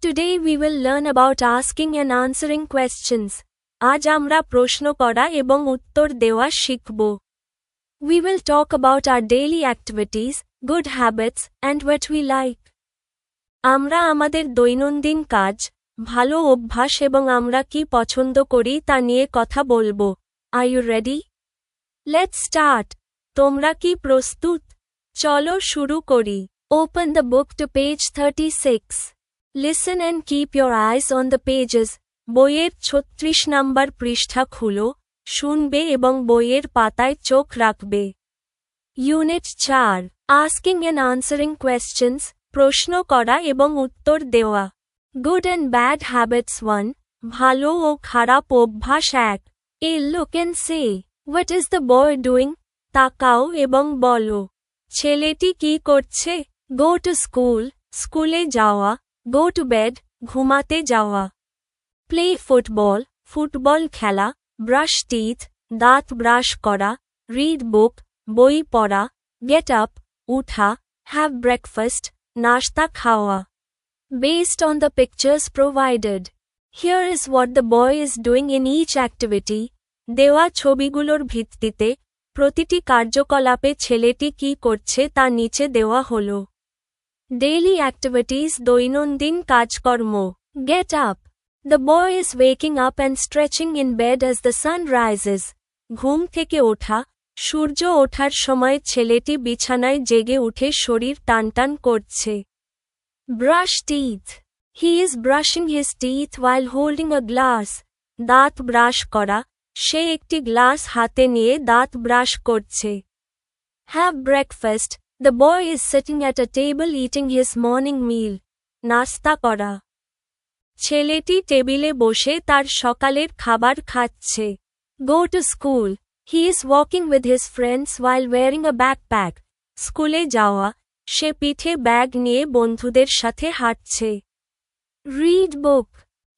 Today we will learn about asking and answering questions. আজ আমরা প্রশ্ন করা এবং উত্তর দেওয়া শিখব। We will talk about our daily activities, good habits, and what we like. আমরা আমাদের দৈনন্দিন কাজ, ভালো অভ্যাস এবং আমরা কি পছন্দ করি তা নিয়ে কথা বলবো। Are you ready? Let's start. তোমরা কি প্রস্তুত? চলো শুরু করি। Open the book to page 36. Listen and keep your eyes on the pages. বইয়ের 36 নম্বর পৃষ্ঠা খুলো, শুনবে এবং বইয়ের পাতায় চোখ রাখবে। Unit 4. Asking and answering questions. প্রশ্ন করা এবং উত্তর দেওয়া। Good and bad habits 1. ভালো ও খারাপ অভ্যাস 1. A look and say, what is the boy doing? তাকাও এবং বলো। ছেলেটি কি করছে? Go to school, স্কুলে যাওয়া। Go to bed, ঘুমাতে যাওয়া। Play football, ফুটবল খেলা। Brush teeth, দাঁত ব্রাশ করা। Read book, বই পড়া। Get up, উঠা। Have breakfast, নাশতা খাওয়া। Based on the pictures provided, here is what the boy is doing in each activity. দেওয়া ছবিগুলোর ভিত্তিতে প্রতিটি কার্যকলাপে ছেলেটি কি করছে তা নিচে দেওয়া হলো। Daily activities দৈনন্দিন কাজকর্ম। Get up. The boy is waking up and stretching in bed as the sun rises. ঘুম থেকে ওঠা, সূর্য ওঠার সময় ছেলেটি বিছানায় জেগে উঠে শরীর টানটান করছে। Brush teeth. He is brushing his teeth while holding a glass. দাঁত ব্রাশ করা, সে একটি গ্লাস হাতে নিয়ে দাঁত ব্রাশ করছে। Have breakfast. The boy is sitting at a table eating his morning meal. নাস্তা করা। ছেলেটি টেবিলে বসে তার সকালের খাবার খাচ্ছে। Go to school. He is walking with his friends while wearing a backpack. স্কুলে যাওয়া, সে পিঠে ব্যাগ নিয়ে বন্ধুদের সাথে হাঁটছে। Read book.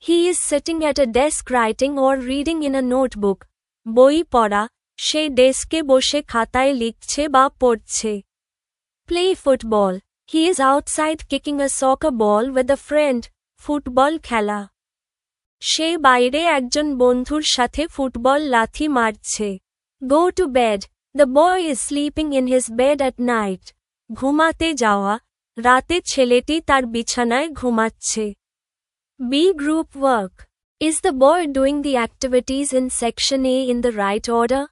He is sitting at a desk writing or reading in a notebook. বই পড়া, সে ডেস্কে বসে খাতায় লিখছে বা পড়ছে। Play football. He is outside kicking a soccer ball with a friend. Football খেলা। সে বাইরে একজন বন্ধুর সাথে ফুটবল লাথি মারছে। Go to bed. The boy is sleeping in his bed at night. ঘুমাতে যাওয়া, রাতে ছেলেটি তার বিছানায় ঘুমাচ্ছে। B group work. Is the boy doing the activities in section A in the right order?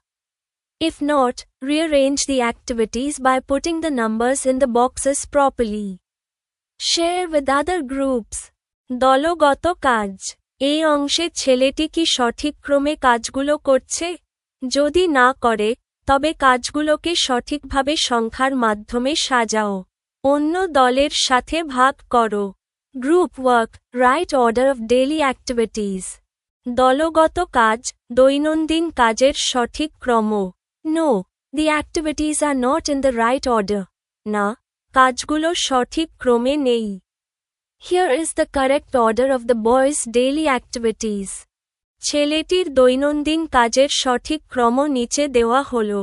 If not, rearrange the activities by putting the numbers in the boxes properly. Share with other groups. দলগত কাজ। এই অংশে ছেলেটি কি সঠিক ক্রমে কাজগুলো করছে? যদি না করে, তবে কাজগুলোকে সঠিকভাবে সংখ্যার মাধ্যমে সাজাও। অন্য দলের সাথে ভাগ করো। Group work, right order of daily activities. দলগত কাজ, দৈনন্দিন কাজের সঠিক ক্রম। No, the activities are not in the right order. না, কাজগুলো সঠিক ক্রমে নেই। Here is the correct order of the boy's daily activities. ছেলেটির দৈনন্দিন কাজের সঠিক ক্রম নিচে দেওয়া হলো।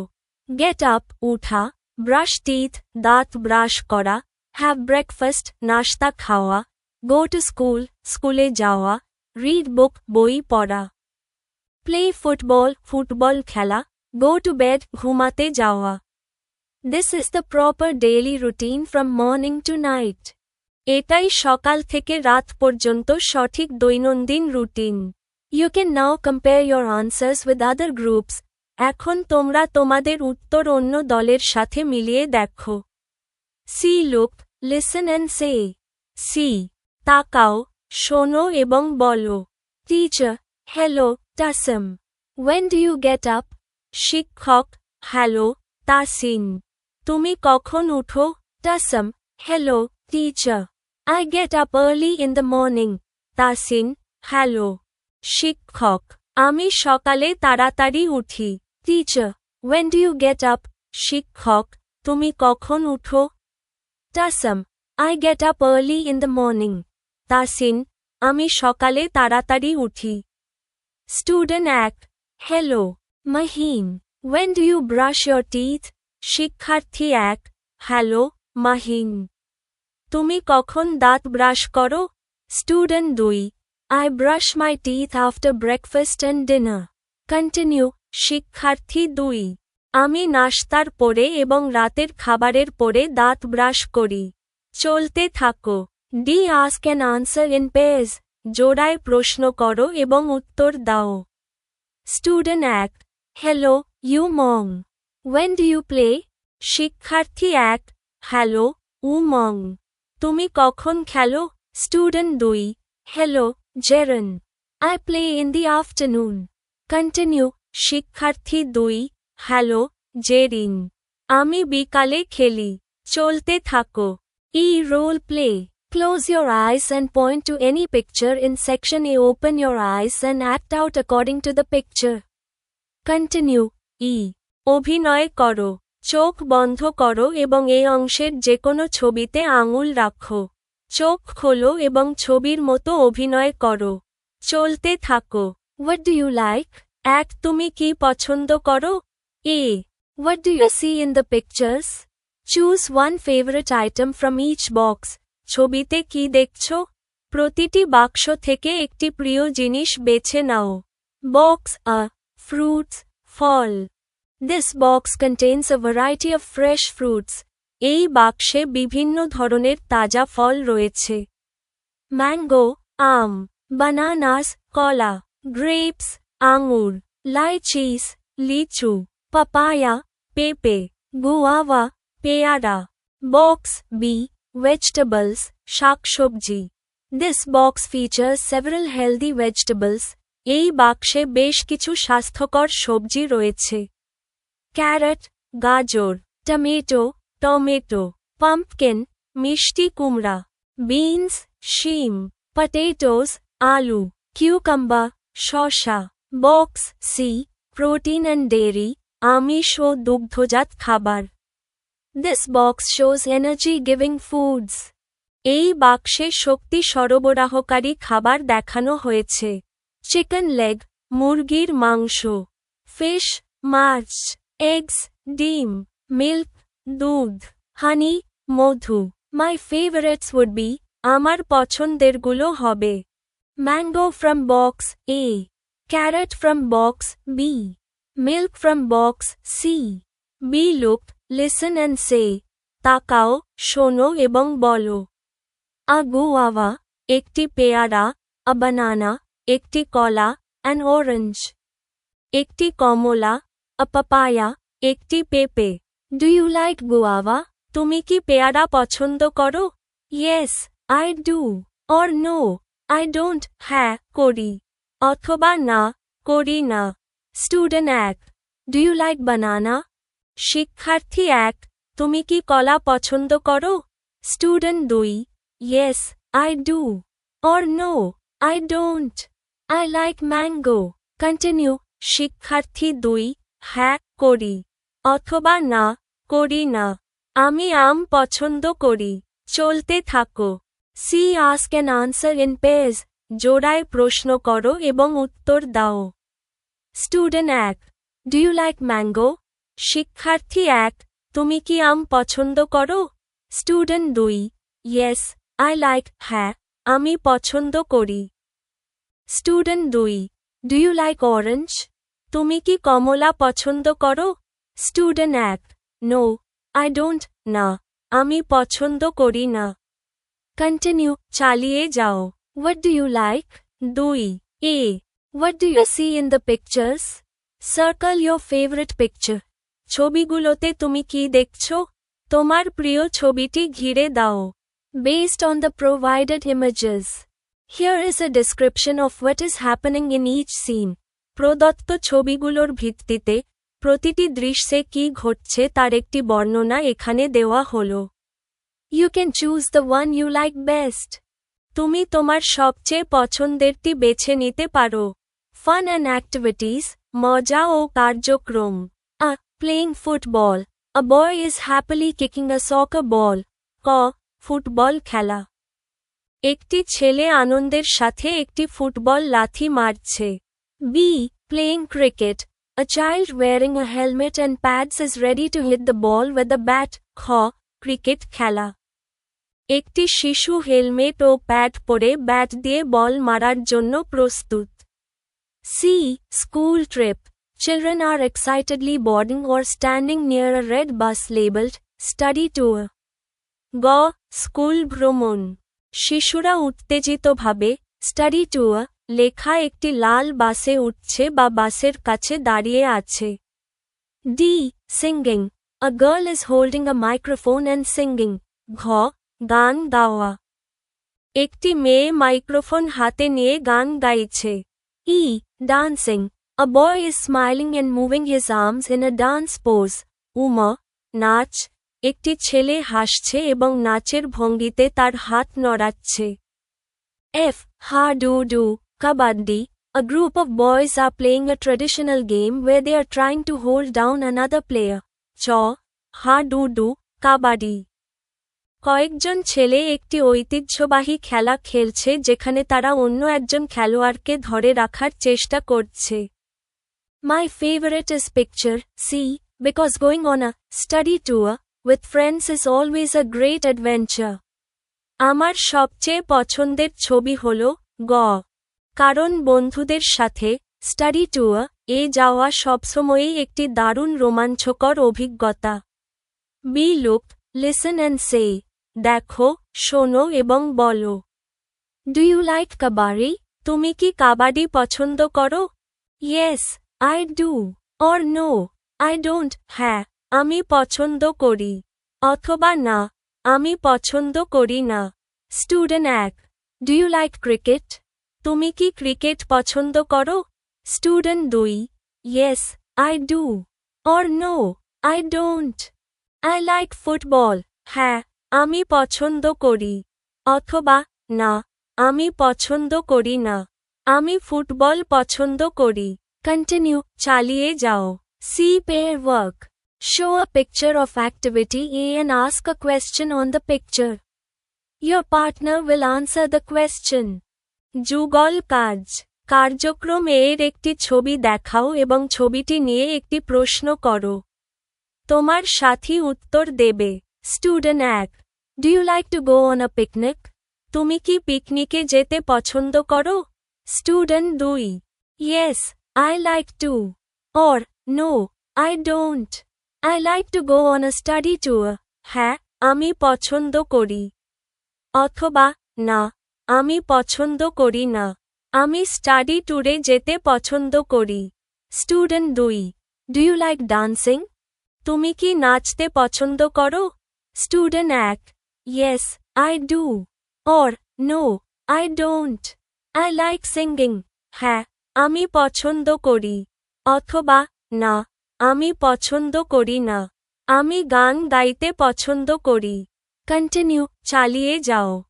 Get up, উঠা। Brush teeth, দাঁত ব্রাশ করা। Have breakfast, নাশতা খাওয়া। Go to school, স্কুলে যাওয়া। Read book, বই পড়া। Play football, ফুটবল খেলা। Go to bed, ঘুমাতে যাওয়া। This is the proper daily routine from morning to night. এটাই সকাল থেকে রাত পর্যন্ত সঠিক দৈনন্দিন routine. You can now compare your answers with other groups. এখন তোমরা তোমাদের উত্তর অন্য দলের সাথে মিলিয়ে দেখো। See, look, listen and say. See. তাকাও, শোনো এবং বলো। Teacher, hello, Tasim. When do you get up? শিক্ষক, হ্যালো, তাসিন। তুমি কখন উঠো? Tasim, hello, teacher. I get up early in the morning. Tasin, hello. শিক্ষক, আমি সকালে তাড়াতাড়ি উঠি। Teacher, when do you get up? শিক্ষক, তুমি কখন উঠো? Tasim, I get up early in the morning. Tasin, আমি সকালে তাড়াতাড়ি উঠি। Student 1, hello, Maheen. When do you brush your teeth? শিক্ষার্থী 1, হ্যালো, মাহিন। তুমি কখন দাঁত ব্রাশ করো? Student 2. I brush my teeth after breakfast and dinner. Continue. শিক্ষার্থী 2. আমি নাশতার পরে এবং রাতের খাবারের পরে দাঁত ব্রাশ করি। চলতে থাকো। D. Ask and answer in pairs. জোড়ায় প্রশ্ন করো এবং উত্তর দাও। Student 1. Hello, you mom. When do you play? শিক্ষার্থী 1. Hello, mom. তুমি কখন খেলো? Student 2. Hello, Jaren. I play in the afternoon. Continue. শিক্ষার্থী 2. Hello, Jerin. আমি বিকালে খেলি। চলতে থাকো। E. Role play. Close your eyes and point to any picture in section A. Open your eyes and act out according to the picture. Continue. E. অভিনয় করো। চোখ বন্ধ করো এবং এই অংশের যেকোনো ছবিতে আঙুল রাখো। চোখ খোলো এবং ছবির মতো অভিনয় করো। চলতে থাকো। What do you like? 1. তুমি কি পছন্দ করো? A. What do you see in the pictures? Choose one favorite item from each box. ছবিতে কি দেখছো? প্রতিটি বাক্স থেকে একটি প্রিয় জিনিস বেছে নাও। Box A. Fruits, fall. This box contains a variety of fresh fruits. এই বাক্সে বিভিন্ন ধরনের তাজা ফল রয়েছে। Mango, আম। Bananas, কলা। Grapes, আঙুর। Lychees, লিচু। Papaya, পেঁপে। Guava, পেয়ারা। Box B. Vegetables, শাকসবজি। This box features several healthy vegetables. এই বাক্সে বেশ কিছু স্বাস্থ্যকর সবজি রয়েছে। Carrot, গাজর। Tomato, tomato. Pumpkin, মিষ্টি কুমড়া। Beans, শিম। Potatoes, আলু। Cucumber, শসা। Box C. Protein and dairy, আমিষ ও দুগ্ধজাত খাবার। This box shows energy-giving foods. এই বাক্সে শক্তি সরবরাহকারী খাবার দেখানো হয়েছে। Chicken leg, মুরগির মাংস। Fish, মাছ। Eggs, ডিম। Milk, দুধ। Honey, Madhu. My favorites would be, আমার পছন্দেরগুলো হবে। Mango from box A. Carrot from box B. Milk from box C. B. Look, listen and say. তাকাও, শোনো এবং বলো। A guava, একটি পেয়ারা। A banana, একটি কলা। An orange, একটি কমলা। A papaya, একটি পেঁপে। Do you like guava? তুমি কি পেয়ারা পছন্দ করো? Yes, I do. Or no, I don't. হ্যাঁ, করি। অথবা না, করি না। Student 1. Do you like banana? শিক্ষার্থী 1. তুমি কি কলা পছন্দ করো? Student 2. Yes, I do. Or no, I don't. I like mango. Continue. শিক্ষার্থী 2. হ্যাঁ, করি। অথবা না, করি না। আমি আম পছন্দ করি। চলতে থাকো। C. Ask and answer in pairs. জোড়ায় প্রশ্ন করো এবং উত্তর দাও। Student 1. Do you like mango? শিক্ষার্থী 1. তুমি কি আম পছন্দ করো? Student 2. Yes, I like. হ্যাঁ, আমি পছন্দ করি। Student 2. Do you like orange? তুমি কি কমলা পছন্দ করো? Student 1. No, I don't. না, আমি পছন্দ করি না। Continue. চালিয়ে যাও। What do you like? 2. A. What do you see in the pictures? Circle your favorite picture. ছবিগুলোতে তুমি কি দেখছো? তোমার প্রিয় ছবিটি ঘিরে দাও। Based on the provided images. Here is a description of what is happening in each scene. প্রদত্ত ছবিগুলোর ভিত্তিতে প্রতিটি দৃশ্যে কি ঘটছে তার একটি বর্ণনা এখানে দেওয়া হলো। You can choose the one you like best. তুমি তোমার সবচেয়ে পছন্দেরটি বেছে নিতে পারো। Fun and activities, মজা ও কার্যক্রম। A. Playing football. A boy is happily kicking a soccer ball. ক. ফুটবল খেলা। একটি ছেলে আনন্দের সাথে একটি ফুটবল লাথি মারছে। B. Playing cricket. A child wearing a helmet and pads is ready to hit the ball with a bat. খ. ক্রিকেট খেলা। একটি শিশু হেলমেট ও প্যাড পরে ব্যাট দিয়ে বল মারার জন্য প্রস্তুত। C. School trip. Children are excitedly boarding or standing near a red bus labeled study tour. গ. স্কুল ভ্রমণ. শিশুরা উত্তেজিতভাবে স্টাডি ট্যুর লেখা একটি লাল বাসে উঠছে বা বাসের কাছে দাঁড়িয়ে আছে। D. Singing. A girl is holding a microphone and singing. ঘ. গান গাওয়া. একটি মেয়ে মাইক্রোফোন হাতে নিয়ে গান গাইছে। ই. Dancing. A boy is smiling and moving his arms in a dance pose. Um. নাচ. একটি ছেলে হাসছে এবং নাচের ভঙ্গিতে তার হাত নড়াচ্ছে। এফ. হা-ডু-ডু. Kabaddi. A group of boys are playing a traditional game where they are trying to hold down another player. চ. হা-ডু-ডু. কাবাডি. কয়েকজন ছেলে একটি ঐতিহ্যবাহী খেলা খেলছে যেখানে তারা অন্য একজন খেলোয়াড়কে ধরে রাখার চেষ্টা করছে। My favorite is picture C, because going on a study tour with friends is always a great adventure. আমার সবচেয়ে পছন্দের ছবি হল গ. কারণ বন্ধুদের সাথে স্টাডি ট্যুর এ যাওয়া সবসময়ই একটি দারুণ রোমাঞ্চকর অভিজ্ঞতা। B. Look, listen and say. দেখো, শোনো এবং বলো। Do you like kabaddi? তুমি কি কাবাডি পছন্দ করো? Yes, I do. Or no, I don't. হ্যাঁ, আমি পছন্দ করি। অথবা না, আমি পছন্দ করি না। Student 1. Do you like cricket? তুমি কি ক্রিকেট পছন্দ করো? Student 2. Yes, I do. Or no, I don't. I like football. হ্যাঁ, আমি পছন্দ করি। অথবা না, আমি পছন্দ করি না। আমি ফুটবল পছন্দ করি। কন্টিনিউ, চালিয়ে যাও। C. Pair work. Show a picture of activity A and ask a question on the picture. Your partner will answer the question. যুগল কাজ. কার্যক্রম এর একটি ছবি দেখাও এবং ছবিটি নিয়ে একটি প্রশ্ন করো। তোমার সাথী উত্তর দেবে। Student 1. Do you like to go on a picnic? তুমি কি পিকনিকে যেতে পছন্দ করো? Student 2. Yes, I like to. Or, no, I don't. I like to go on a study tour. হ্যাঁ, আমি পছন্দ করি। অথবা না, আমি পছন্দ করি না। আমি স্টাডি ট্যুরে যেতে পছন্দ করি। Student 2. Do you like dancing? তুমি কি নাচতে পছন্দ করো? Student 1. Yes, I do. Or, no, I don't. I like singing. হ্যাঁ, আমি পছন্দ করি। অথবা না, আমি পছন্দ করি না। আমি গান গাইতে পছন্দ করি। কন্টিনিউ, চালিয়ে যাও।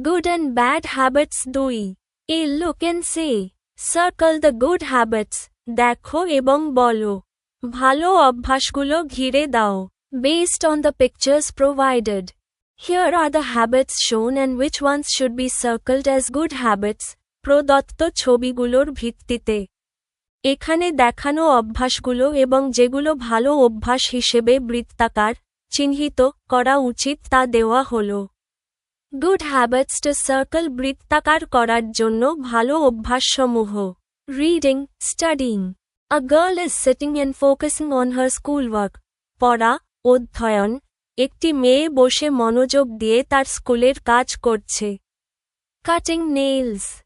Good and bad habits 2. A look and say. Circle the good habits. দেখো এবং বলো। ভালো অভ্যাসগুলো ঘিরে দাও। Based on the pictures provided. Here are the habits shown and which ones should be circled as good habits. প্রদত্ত ছবিগুলোর ভিত্তিতে এখানে দেখানো অভ্যাসগুলো এবং যেগুলো ভালো অভ্যাস হিসেবে বৃত্তাকার চিহ্নিত করা উচিত তা দেওয়া হলো। গুড হ্যাবিটস টু সার্কেল বৃত্তাকার করার জন্য ভালো অভ্যাসসমূহ। Reading, studying. A girl is sitting and focusing on her schoolwork. পড়া, অধ্যয়ন. একটি মেয়ে বসে মনোযোগ দিয়ে তার স্কুলের কাজ করছে। Cutting nails.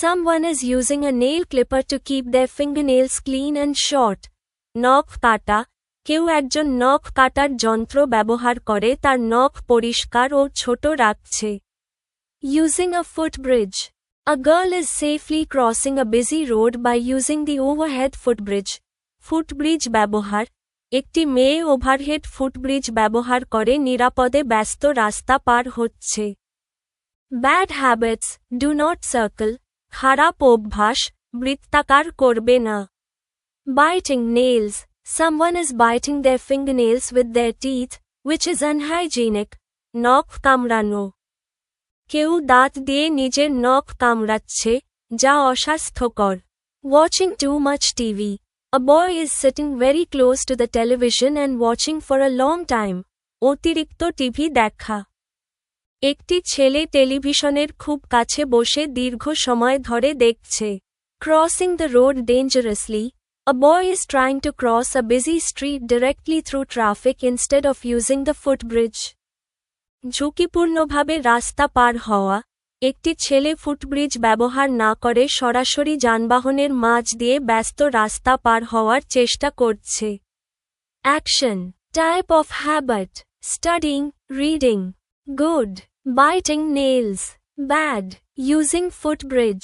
Someone is using a nail clipper to keep their fingernails clean and short. নখ কাটা. কেউ একজন নখ কাটার যন্ত্র ব্যবহার করে তার নখ পরিষ্কার ও ছোট রাখছে। Using a footbridge. A girl is safely crossing a busy road by using the overhead footbridge. Footbridge ব্যবহার. একটি মেয়ে ওভারহেড ফুটব্রিজ ব্যবহার করে নিরাপদে ব্যস্ত রাস্তা পার হচ্ছে। Bad habits do not circle. খারাপ অভ্যাস বৃত্তাকার করবে না। Biting nails. Someone is biting their fingernails with their teeth, which is unhygienic. নখ কামড়ানো. কেউ দাঁত দিয়ে নিজের নখ কামড়াচ্ছে, যা অস্বাস্থ্যকর। Watching too much TV. A boy is sitting very close to the television and watching for a long time. অতিরিক্ত TV দেখা। একটি ছেলে টেলিভিশনের খুব কাছে বসে দীর্ঘ সময় ধরে দেখছে। Crossing the road dangerously, a boy is trying to cross a busy street directly through traffic instead of using the footbridge. ঝুঁকিপূর্ণভাবে রাস্তা পার হওয়া, একটি ছেলে ফুটব্রিজ ব্যবহার না করে সরাসরি যানবাহনের মাঝ দিয়ে ব্যস্ত রাস্তা পার হওয়ার চেষ্টা করছে। Action, type of habit, studying, reading. Good, biting nails. Bad, using footbridge.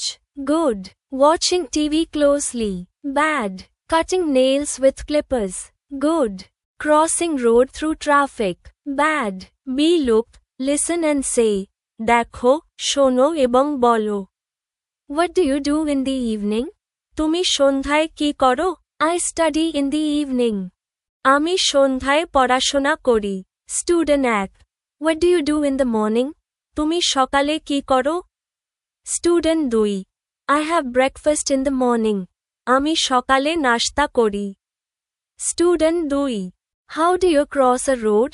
Good, watching TV closely. Bad, cutting nails with clippers. Good, crossing road through traffic. Bad, B look, listen and say, দেখো, শোনো এবং বলো। What do you do in the evening? তুমি সন্ধ্যায় কি করো? I study in the evening. আমি সন্ধ্যায় পড়াশোনা করি। Student 1, what do you do in the morning? তুমি সকালে কি করো? Student 2, I have breakfast in the morning. আমি সকালে নাস্তা করি। Student 2, how do you cross a road?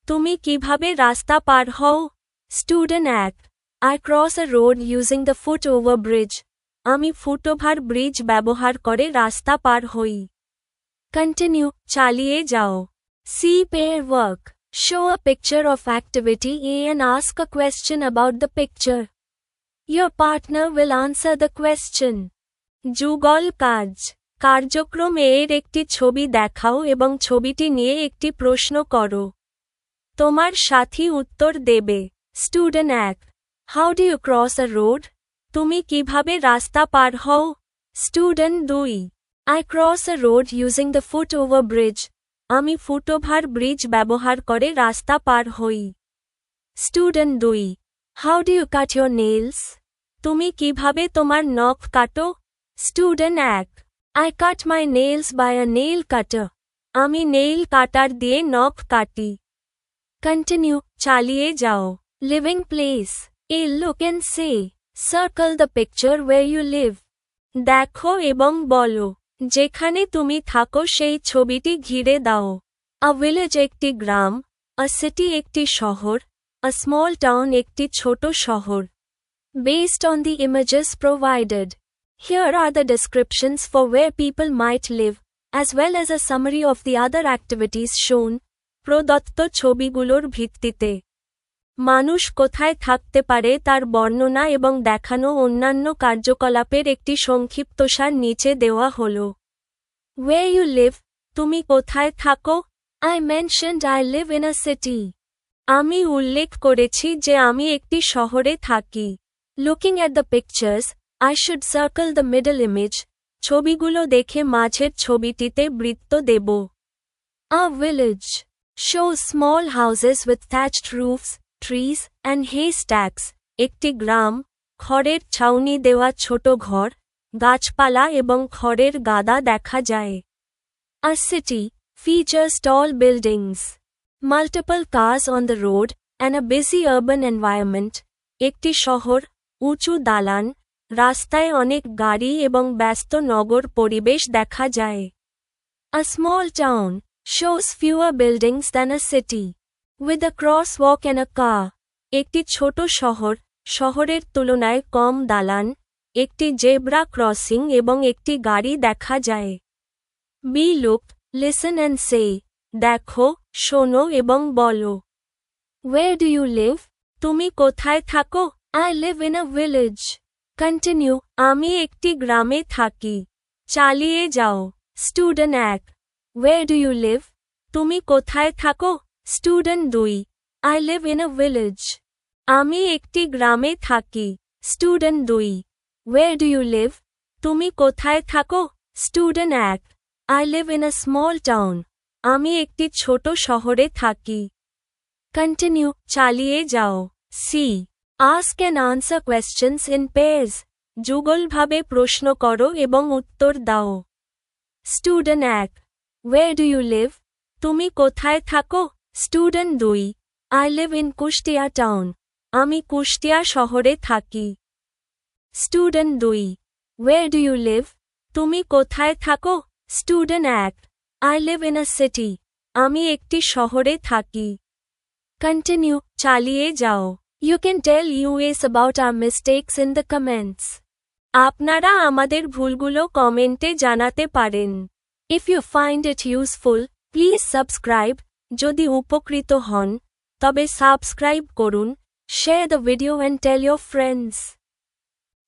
তুমি কিভাবে রাস্তা পার হও? Student 1, I cross a road using the foot over bridge. আমি ফুটওভার ব্রিজ ব্যবহার করে রাস্তা পার হই। কন্টিনিউ, চালিয়ে যাও। C pair work, show a picture of activity A and ask a question about the picture. Your partner will answer the question. যুগল কাজ, কার্যক্রম এর একটি ছবি দেখাও এবং ছবিটি নিয়ে একটি প্রশ্ন করো। তোমার সাথী উত্তর দেবে। Student 1, how do you cross a road? তুমি কিভাবে রাস্তা পার হও? Student 2, I cross a road using the foot over bridge. আমি ফুটওভার ব্রিজ ব্যবহার করে রাস্তা পার হই। Student 2, how do you cut your nails? তুমি কিভাবে তোমার নখ কাটো? Student 1, I cut my nails by a nail cutter. আমি নেইল কাটার দিয়ে নখ কাটি। কন্টিনিউ, চালিয়ে যাও। Living place, A look and say, circle the picture where you live. দেখো এবং বলো, যেখানে তুমি থাকো সেই ছবিটি ঘিরে দাও। আ ভিলেজ একটি গ্রাম, আ সিটি একটি শহর, আ স্মল টাউন একটি ছোট শহর। Based on the images provided, here are the descriptions for where people might live, as well as a summary of the other activities shown. প্রদত্ত ছবিগুলোর ভিত্তিতে মানুষ কোথায় থাকতে পারে তার বর্ণনা এবং দেখানো অন্যান্য কার্যকলাপের একটি সংক্ষিপ্তসার নিচে দেওয়া হল। ওয়ে ইউ লিভ, তুমি কোথায় থাকো? I mentioned I live in a city. আমি উল্লেখ করেছি যে আমি একটি শহরে থাকি। Looking at the pictures, I should circle the middle image. ছবিগুলো দেখে মাঝের ছবিটিতে বৃত্ত দেব। A village shows small houses with thatched roofs, trees, and haystacks. একটি গ্রাম, খড়ের ছাউনি দেওয়া ছোট ঘর, গাছপালা এবং খড়ের গাদা দেখা যায়। A city features tall buildings, multiple cars on the road, and a busy urban environment. একটি শহর, উঁচু দালান, রাস্তায় অনেক গাড়ি এবং ব্যস্ত নগর পরিবেশ দেখা যায়। A small town shows fewer buildings than a city, with a crosswalk and a car. একটি ছোট শহর, শহরের তুলনায় কম দালান, একটি জেব্রা ক্রসিং এবং একটি গাড়ি দেখা যায়। B look, listen and say, দেখো, শোনো এবং বলো। Where do you live? তুমি কোথায় থাকো? I live in a village. Continue, আমি একটি গ্রামে থাকি। চালিয়ে যাও। Student 1, Where do you live? তুমি কোথায় থাকো? Student 2, I live in a village. আমি একটি গ্রামে থাকি। Student 2, Where do you live? তুমি কোথায় থাকো? Student 1, I live in a small town. আমি একটি ছোট শহরে থাকি। কন্টিনিউ, চালিয়ে যাও। C, ask and answer questions in pairs. যুগলভাবে প্রশ্ন করো এবং উত্তর দাও। Student 1, Where do you live? তুমি কোথায় থাকো? Student 2, I live in Kushtia town. আমি কুষ্টিয়া শহরে থাকি। Student 2, Where do you live? তুমি কোথায় থাকো? Student 1, I live in a city. আমি একটি শহরে থাকি। কন্টিনিউ, চালিয়ে যাও। You can tell us about our mistakes in the comments. আপনারা আমাদের ভুলগুলো কমেন্টে জানাতে পারেন। If you find it useful, please subscribe. যদি উপকৃত হন, তবে সাবস্ক্রাইব করুন, share the video and tell your friends.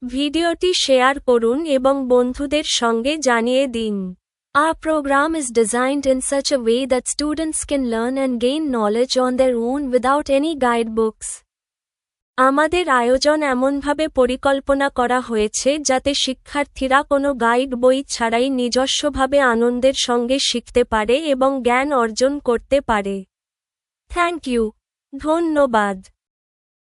ভিডিওটি শেয়ার করুন এবং বন্ধুদের সঙ্গে জানিয়ে দিন। Our program is designed in such a way that students can learn and gain knowledge on their own without any guidebooks. আমাদের আয়োজন এমনভাবে পরিকল্পনা করা হয়েছে যাতে শিক্ষার্থীরা কোনো গাইড বই ছাড়াই নিজস্বভাবে আনন্দের সঙ্গে শিখতে পারে এবং জ্ঞান অর্জন করতে পারে। Thank you. ধন্যবাদ।